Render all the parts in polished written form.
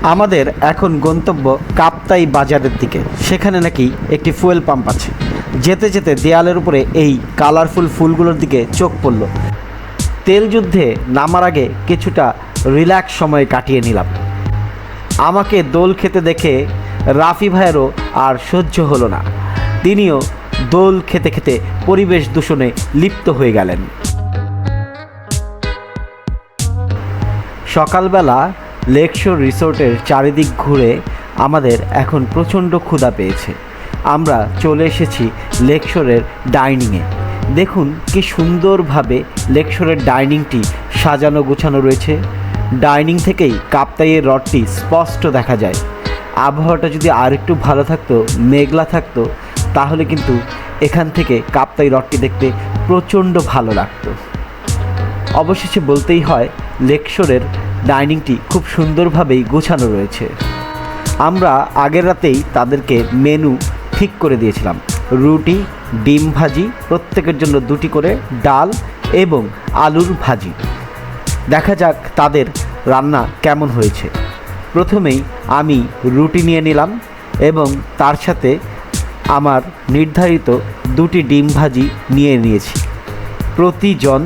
আমাদের এখন গন্তব্য কাপ্তাই বাজারের দিকে। সেখানে নাকি একটি ফুয়েল পাম্প আছে। যেতে যেতে দেয়ালের উপরে এই কালারফুল ফুলগুলোর দিকে চোখ পড়ল। তেল যুদ্ধে নামার আগে কিছুটা রিল্যাক্স সময় কাটিয়ে নিলাম। আমাকে দোল খেতে দেখে রাফি ভাইয়েরও আর সহ্য হলো না। তিনিও দোল খেতে খেতে পরিবেশ দূষণে লিপ্ত হয়ে গেলেন। সকালবেলা লেকশোর রিসোর্টের চারিদিক ঘুরে আমাদের এখন প্রচণ্ড ক্ষুধা পেয়েছে। আমরা চলে এসেছি লেকশোরের ডাইনিংয়ে। দেখুন কি সুন্দরভাবে লেকশোরের ডাইনিংটি সাজানো গোছানো রয়েছে। ডাইনিং থেকেই কাপ্তাইয়ের হ্রদটি স্পষ্ট দেখা যায়। আবহাওয়াটা যদি আরেকটু ভালো থাকতো, মেঘলা থাকতো, তাহলে কিন্তু এখান থেকে কাপ্তাই হ্রদটি দেখতে প্রচণ্ড ভালো লাগতো। অবশেষে বলতেই হয় লেকশোরের ডাইনিংটি খুব সুন্দরভাবেই গোছানো রয়েছে। আমরা আগের রাতেই তাদেরকে মেনু ঠিক করে দিয়েছিলাম। রুটি, ডিম ভাজি, প্রত্যেকের জন্য 2টি করে ডাল এবং আলুর ভাজি। দেখা যাক তাদের রান্না কেমন হয়েছে। প্রথমেই আমি রুটি নিয়ে নিলাম এবং তার সাথে আমার নির্ধারিত 2টি ডিম ভাজি নিয়ে নিয়েছি। প্রতিজন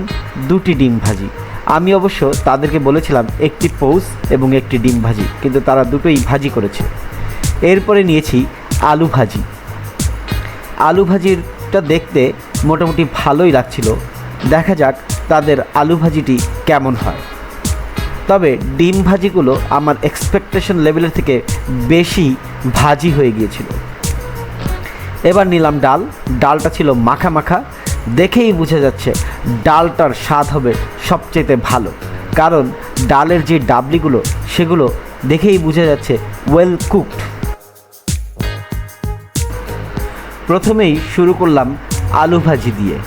2টি ডিম ভাজি। আমি অবশ্য তাদেরকে বলেছিলাম 1টি পোস্ট এবং 1টি ডিম ভাজি, কিন্তু তারা দুটোই ভাজি করেছে। এরপরে নিয়েছি আলু ভাজি। আলু ভাজিটা দেখতে মোটামুটি ভালোই লাগছিল। দেখা যাক তাদের আলু ভাজিটি কেমন হয়। তবে ডিম ভাজিগুলো আমার এক্সপেকটেশন লেভেলের থেকে বেশি ভাজি হয়ে গিয়েছিল। এবার নিলাম ডাল। ডালটা ছিল মাখা মাখা। দেখেই বোঝা যাচ্ছে ডালটার স্বাদ হবে সবচেয়ে ভালো, কারণ ডালের যে ডাবলিগুলো সেগুলো দেখেই বোঝা যাচ্ছে ওয়েল কুকড। প্রথমেই শুরু করলাম আলু ভাজি দিয়ে।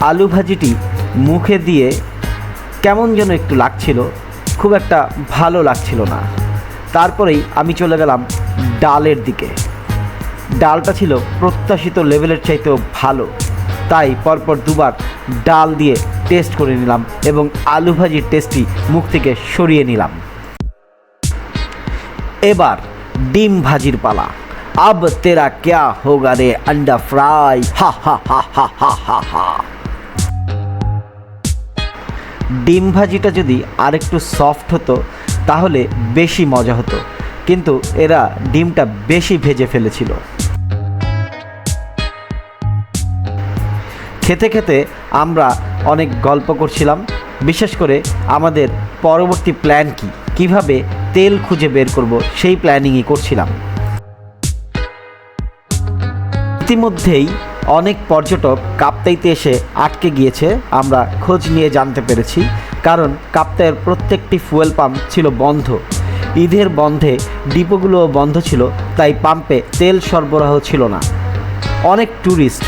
আলু ভাজিটি মুখে দিয়ে কেমন যেন একটু লাগছিল, খুব একটা ভালো লাগছিল না। তারপরেই আমি চলে গেলাম ডালের দিকে। ডালটা ছিল প্রত্যাশিত লেভেলের চাইতেও ভালো, তাই পরপর 2বার ডাল দিয়ে টেস্ট করে নিলাম এবং আলু ভাজির টেস্টটি মুখ থেকে সরিয়ে নিলাম। এবার ডিম ভাজির পালা। আব তেরা ক্যা হোগা রে আন্ডা ফ্রাই, হা হা হা হা হা হা হা। ডিম ভাজিটা যদি আরেকটু সফট হতো তাহলে বেশি মজা হতো, কিন্তু এরা ডিমটা বেশি ভেজে ফেলেছিল। খেতে খেতে আমরা অনেক গল্প করছিলাম। বিশেষ করে আমাদের পরবর্তী প্ল্যান কী, কীভাবে তেল খুঁজে বের করব সেই প্ল্যানিংই করছিলাম। ইতিমধ্যেই অনেক পর্যটক কাপ্তাইতে এসে আটকে গিয়েছে আমরা খোঁজ নিয়ে জানতে পেরেছি, কারণ কাপ্তাইয়ের প্রত্যেকটি ফুয়েল পাম্প ছিল বন্ধ। ঈদের বন্ধে ডিপোগুলোও বন্ধ ছিল, তাই পাম্পে তেল সরবরাহ ছিল না। অনেক ট্যুরিস্ট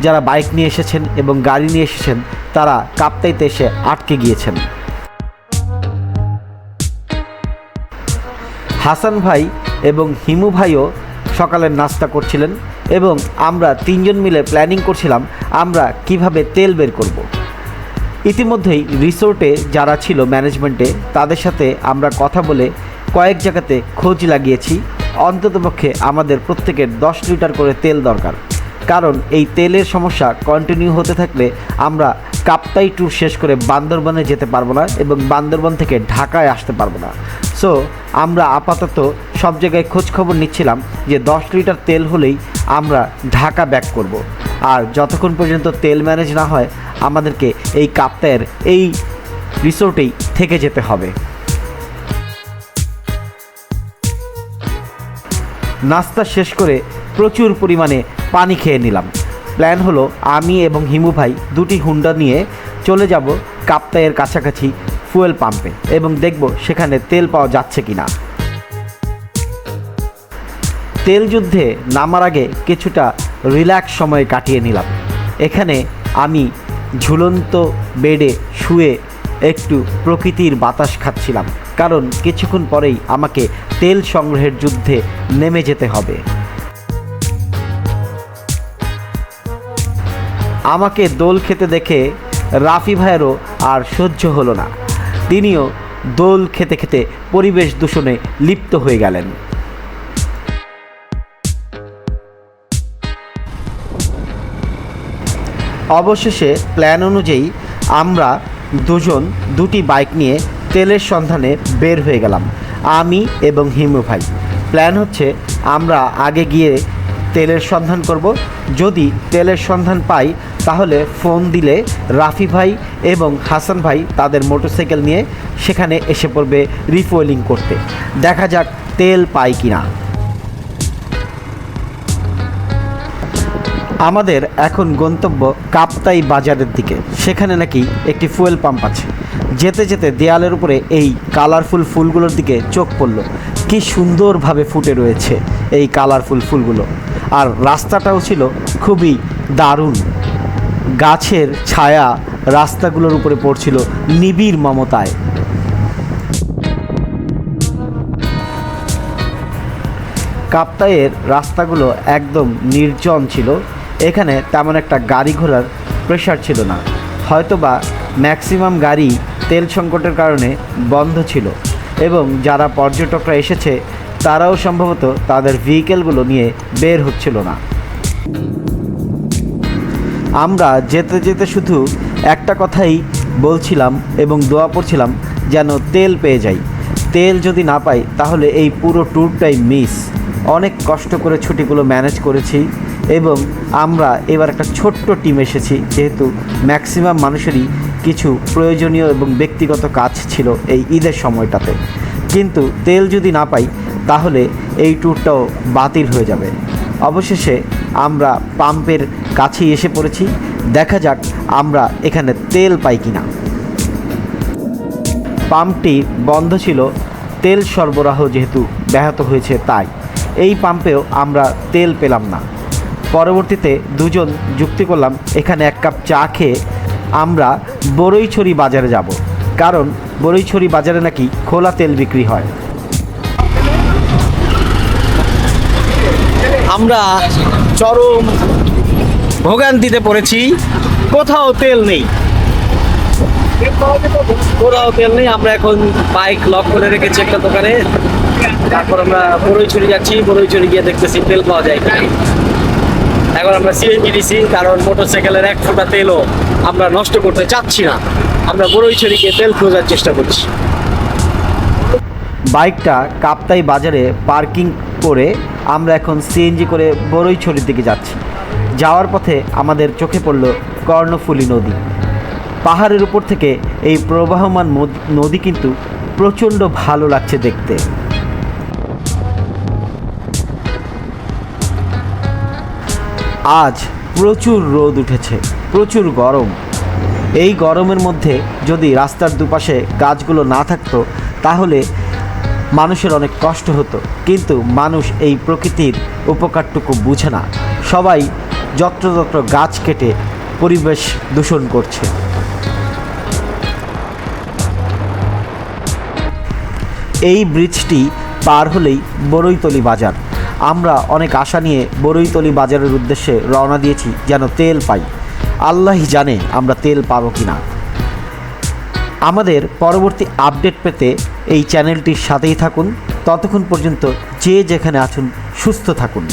যারা বাইক নিয়ে এসেছেন এবং গাড়ি নিয়ে এসেছেন তারা কাপ্তাইতে এসে আটকে গিয়েছেন। হাসান ভাই এবং হিমু ভাইও সকালের নাস্তা করছিলেন এবং আমরা 3জন মিলে প্ল্যানিং করছিলাম আমরা কিভাবে তেল বের করব। ইতিমধ্যেই রিসোর্টে যারা ছিল ম্যানেজমেন্টে তাদের সাথে আমরা কথা বলে কয়েক জায়গাতে খোঁজ লাগিয়েছি। অন্ততপক্ষে আমাদের প্রত্যেকের 10 লিটার করে তেল দরকার, কারণ এই তেলের সমস্যা কন্টিনিউ হতে থাকলে আমরা কাপ্তাই ট্যুর শেষ করে বান্দরবনে যেতে পারবো না এবং বান্দরবন থেকে ঢাকায় আসতে পারবো না। সো আমরা আপাতত সব জায়গায় খোঁজ খবর নিচ্ছিলাম যে 10 লিটার তেল হলেই আমরা ঢাকা ব্যাক করব। আর যতক্ষণ পর্যন্ত তেল ম্যানেজ না হয় আমাদেরকে এই কাপ্তাইয়ের এই রিসোর্টেই থেকে যেতে হবে। নাস্তা শেষ করে প্রচুর পরিমাণে পানি খেয়ে নিলাম। প্ল্যান হলো আমি এবং হিমু ভাই 2টি হুন্ডা নিয়ে চলে যাব কাপ্তাইয়ের কাছাকাছি ফুয়েল পাম্পে এবং দেখব সেখানে তেল পাওয়া যাচ্ছে কি না। তেল যুদ্ধে নামার আগে কিছুটা রিল্যাক্স সময় কাটিয়ে নিলাম। এখানে আমি ঝুলন্ত বেডে শুয়ে একটু প্রকৃতির বাতাস খাচ্ছিলাম, কারণ কিছুক্ষণ পরেই আমাকে তেল সংগ্রহের যুদ্ধে নেমে যেতে হবে। আমাকে দোল খেতে দেখে রাফি ভাইয়েরও আর সহ্য হলো না। তিনিও দোল খেতে খেতে পরিবেশ দূষণে লিপ্ত হয়ে গেলেন। অবশেষে প্ল্যান অনুযায়ী আমরা দুজন দুটি বাইক নিয়ে তেলের সন্ধানে বের হয়ে গেলাম, আমি এবং হিমু ভাই। প্ল্যান হচ্ছে আমরা আগে গিয়ে তেলের সন্ধান করব, যদি তেলের সন্ধান পাই তাহলে ফোন দিলে রাফি ভাই এবং হাসান ভাই তাদের মোটরসাইকেল নিয়ে সেখানে এসে পড়বে রিফুয়েলিং করতে। দেখা যাক তেল পাই কিনা। আমাদের এখন গন্তব্য কাপ্তাই বাজারের দিকে। সেখানে নাকি একটি ফুয়েল পাম্প আছে। যেতে যেতে দেয়ালের উপরে এই কালারফুল ফুলগুলোর দিকে চোখ পড়ল। কি সুন্দরভাবে ফুটে রয়েছে এই কালারফুল ফুলগুলো, আর রাস্তাটাও ছিল খুবই দারুণ। গাছের ছায়া রাস্তাগুলোর উপরে পড়ছিল নিবিড় মমতায়। কাপ্তাইয়ের রাস্তাগুলো একদম নির্জন ছিল। এখানে তেমন একটা গাড়ি ঘোড়ার প্রেশার ছিল না, হয়তোবা ম্যাক্সিমাম গাড়ি তেল সংকটের কারণে বন্ধ ছিল, এবং যারা পর্যটকরা এসেছে তারাও সম্ভবত তাদের ভেহিকেলগুলো নিয়ে বের হচ্ছিল না। আমরা যেতে যেতে শুধু একটা কথাই বলছিলাম এবং দোয়া পড়ছিলাম যেন তেল পেয়ে যাই। তেল যদি না পাই তাহলে এই পুরো ট্যুরটাই মিস। অনেক কষ্ট করে ছুটিগুলো ম্যানেজ করেছি, এবং আমরা এবার একটা ছোট্ট টিম এসেছি, যেহেতু ম্যাক্সিমাম মানুষেরই কিছু প্রয়োজনীয় এবং ব্যক্তিগত কাজ ছিল এই ঈদের সময়টাতে। কিন্তু তেল যদি না পাই তাহলে এই ট্যুরটাও বাতিল হয়ে যাবে। অবশেষে আমরা পাম্পের কাছেই এসে পড়েছি। দেখা যাক আমরা এখানে তেল পাই কিনা। পাম্পটি বন্ধ ছিল, তেল সরবরাহ যেহেতু ব্যাহত হয়েছে তাই এই পাম্পেও আমরা তেল পেলাম না। পরবর্তীতে দুজন যুক্তি করলাম এখানে এক কাপ চা খেয়ে আমরা বড়ইছড়ি বাজারে যাব, কারণ বড়ইছড়ি বাজারে নাকি খোলা তেল বিক্রি হয়। আমরা চরম ভোগান্তিতে পড়েছি, কোথাও তেল নেই। আমরা এখন বাইক লক করে রেখেছি একটা দোকানে। তারপর আমরা বড়ইছড়ি যাচ্ছি, বড়ইছড়ি গিয়ে দেখতেছি তেল পাওয়া যায় কিনা। এখন আমরা সিএনজি দিছি, কারণ মোটরসাইকেলের এক ফোঁটা তেলও আমরা নষ্ট করতে চাচ্ছি না। আমরা বড়ইছড়ি গিয়ে তেল খোঁজার চেষ্টা করছি। বাইকটা কাপ্তাই বাজারে পার্কিং করে আমরা এখন সিএনজি করে বড়ইছড়ির দিকে যাচ্ছি। যাওয়ার পথে আমাদের চোখে পড়ল কর্ণফুলী নদী। পাহাড়ের উপর থেকে এই প্রবাহমান নদী কিন্তু প্রচণ্ড ভালো লাগছে দেখতে। আজ প্রচুর রোদ উঠেছে, প্রচুর গরম। এই গরমের মধ্যে যদি রাস্তার দুপাশে গাছগুলো না থাকতো তাহলে মানুষের অনেক কষ্ট হতো, কিন্তু মানুষ এই প্রকৃতির উপকারটুকু বুঝে না। সবাই যত্রতত্র গাছ কেটে পরিবেশ দূষণ করছে। এই ব্রিজটি পার হলেই বড়ইতলি বাজার। আমরা অনেক আশা নিয়ে বড়ইতলি বাজারের উদ্দেশ্যে রওনা দিয়েছি যেন তেল পাই। আল্লাহই জানে আমরা তেল পাবো কিনা। আমাদের পরবর্তী আপডেট পেতে এই চ্যানেলটির সাথেই থাকুন। ততক্ষণ পর্যন্ত যে যেখানে আছেন সুস্থ থাকুন।